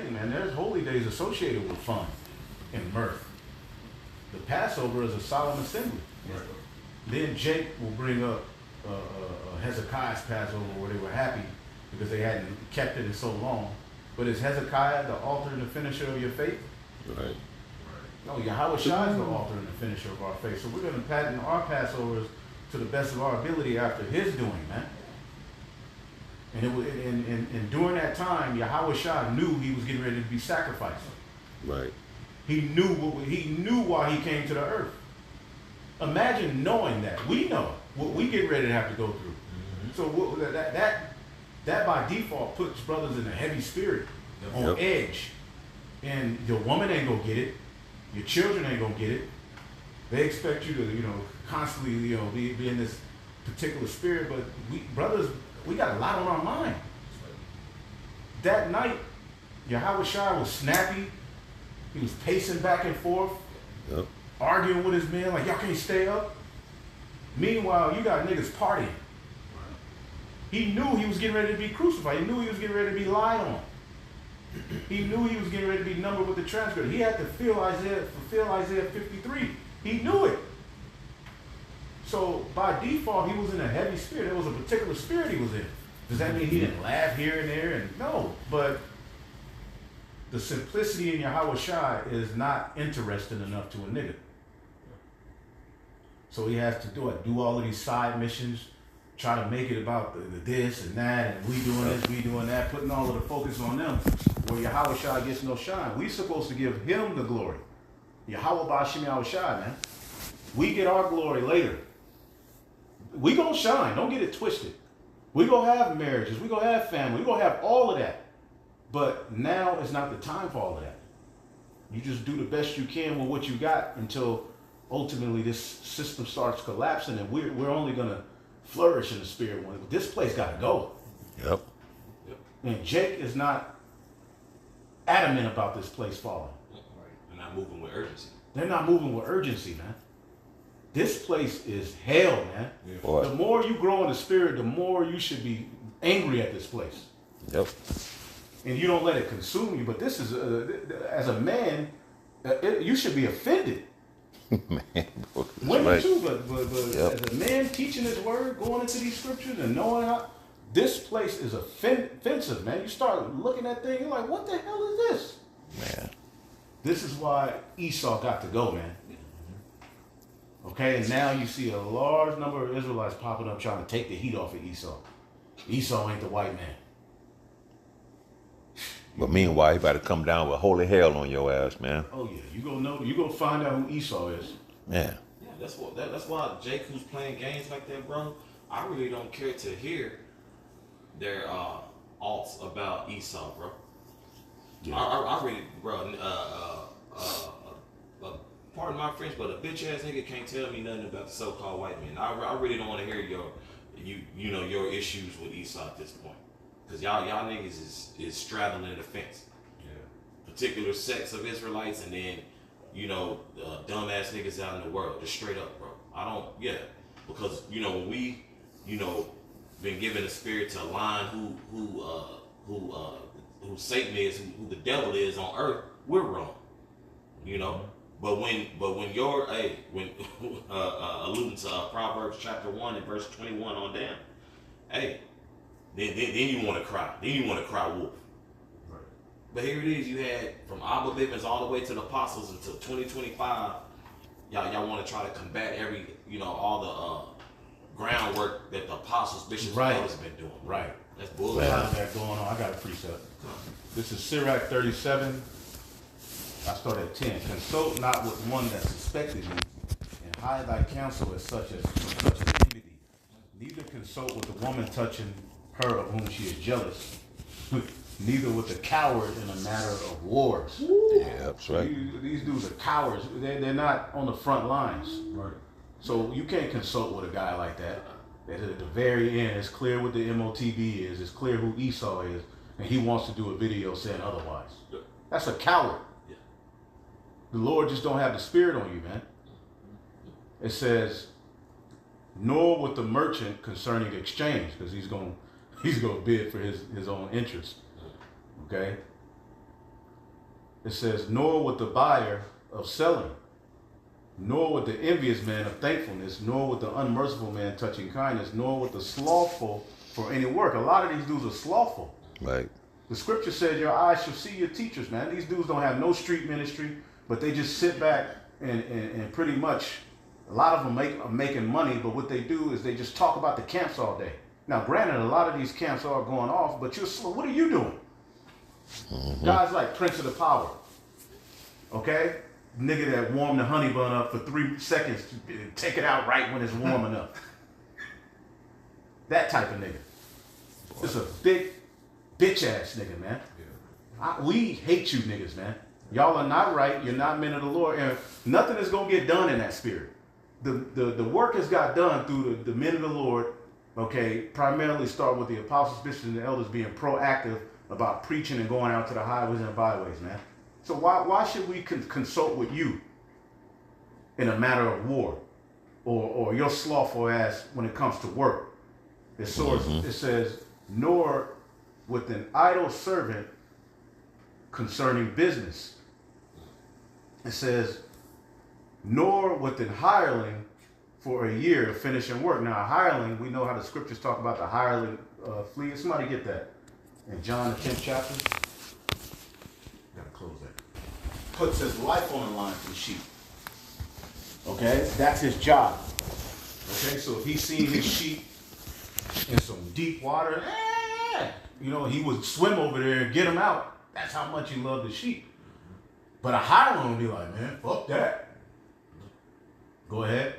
thing, man. There's holy days associated with fun and mirth. The Passover is a solemn assembly. Right. Then Jake will bring up Hezekiah's Passover where they were happy because they hadn't kept it in so long. But is Hezekiah the author and the finisher of your faith? Right. No, Yahweh Shai is the author and the finisher of our faith. So we're going to pattern our Passovers to the best of our ability after his doing, man. And, and during that time, Yahweh Shai knew he was getting ready to be sacrificed. Right. He knew why he came to the earth. Imagine knowing that. We know what we get ready to have to go through. Mm-hmm. So that by default puts brothers in a heavy spirit, on edge. And your woman ain't gonna get it. Your children ain't gonna get it. They expect you to, constantly, be in this particular spirit. But we got a lot on our mind. That night, Yahweh Shai was snappy. He was pacing back and forth, arguing with his men like, y'all can't stay up. Meanwhile, you got niggas partying. He knew he was getting ready to be crucified. He knew he was getting ready to be lied on. He knew he was getting ready to be numbered with the transgressors. He had to fulfill Isaiah 53. He knew it. So by default, he was in a heavy spirit. There was a particular spirit he was in. Does that mean he didn't laugh here and there? And no, but the simplicity in Yahweh Shai is not interesting enough to a nigga. So he has to do all of these side missions, try to make it about the this and that, and we doing this, we doing that, putting all of the focus on them, where Yahweh Shai gets no shine. We supposed to give him the glory. Yahweh Ba'Shem Yahweh Shai, man. We get our glory later. We gonna shine, don't get it twisted. We gonna have marriages, we gonna have family, we gonna have all of that. But now is not the time for all of that. You just do the best you can with what you got until ultimately this system starts collapsing, and we're only gonna flourish in the spirit one. This place gotta go. Yep. And Jake is not adamant about this place falling. Right. They're not moving with urgency. They're not moving with urgency, man. This place is hell, man. Boy. The more you grow in the spirit, the more you should be angry at this place. Yep. And you don't let it consume you. But this is, as a man, you should be offended. Man, boy, Women right. too, but as a man teaching his word, going into these scriptures and knowing how, this place is offensive, man. You start looking at things, you're like, what the hell is this? Man. This is why Esau got to go, man. Okay, and now you see a large number of Israelites popping up trying to take the heat off of Esau. Esau ain't the white man. But meanwhile, he about to come down with holy hell on your ass, man. Oh yeah, you gonna find out who Esau is. Man. Yeah, that's why Jake, who's playing games like that, bro, I really don't care to hear their alts about Esau, bro. Yeah. I really, bro. Pardon my French, but a bitch ass nigga can't tell me nothing about the so-called white man. I really don't want to hear your issues with Esau at this point, because y'all niggas is straddling the fence. Yeah. Particular sects of Israelites, and then dumbass niggas out in the world, just straight up, bro. Because when we been given a spirit to align who Satan is, who the devil is on earth, we're wrong. But when you're alluding to Proverbs chapter 1 and verse 21 on down, then you want to cry. Then you want to cry wolf. Right. But here it is. You had from Abba Bivens all the way to the apostles until 2025. Y'all want to try to combat all the groundwork that the apostles, bishops, and elders have been doing. Right. That's bullshit. How's that going on? I got a precept. This is Sirach 37. I start at 10. Consult not with one that suspected thee, and hide thy counsel as such as envy thee. Neither consult with the woman touching her of whom she is jealous. Neither with the coward in a matter of wars. Yeah, that's right. These dudes are cowards. They're not on the front lines. Right. So you can't consult with a guy like that. That at the very end, it's clear what the MOTB is. It's clear who Esau is, and he wants to do a video saying otherwise. That's a coward. The Lord just don't have the spirit on you, man. It says, nor with the merchant concerning exchange, because he's gonna bid for his own interest. Okay? It says, nor with the buyer of selling, nor with the envious man of thankfulness, nor with the unmerciful man touching kindness, nor with the slothful for any work. A lot of these dudes are slothful. Right. The scripture says your eyes shall see your teachers, man. These dudes don't have no street ministry, but they just sit back and pretty much, a lot of them are making money, but what they do is they just talk about the camps all day. Now, granted, a lot of these camps are going off, but what are you doing? Guys like Prince of the Power, okay? Nigga that warmed the honey bun up for 3 seconds, take it out right when it's warm enough. That type of nigga. It's a big bitch ass nigga, man. We hate you niggas, man. Y'all are not right. You're not men of the Lord, and nothing is gonna get done in that spirit. The work has got done through the men of the Lord. Okay, primarily start with the apostles, bishops, and the elders being proactive about preaching and going out to the highways and byways, man. So why should we consult with you in a matter of war, or your slothful ass when it comes to work? It says, nor with an idle servant concerning business. It says, nor with an hireling for a year finishing work. Now, a hireling, we know how the scriptures talk about the hireling flee. Somebody get that in John the 10th chapter. Gotta close that. Puts his life on the line for the sheep. Okay, that's his job. Okay, so if he's seen his sheep in some deep water, you know, he would swim over there and get them out. That's how much he loved the sheep. But a hireling would be like, man, fuck that. Go ahead.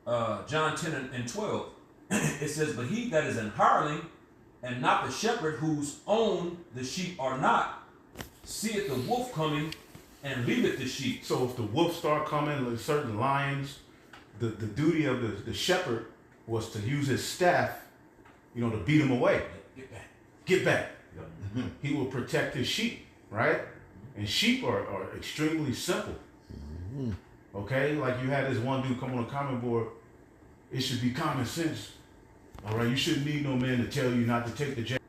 John 10 and 12, it says, but he that is an hireling, and not the shepherd whose own the sheep are not, seeth the wolf coming, and leaveth the sheep. So if the wolves start coming, like certain lions, the duty of the shepherd was to use his staff, you know, to beat them away. Get back. Get back. Yep. He will protect his sheep, right? And sheep are extremely simple. Okay, like you had this one dude come on a comment board. It should be common sense. All right, you shouldn't need no man to tell you not to take the jab.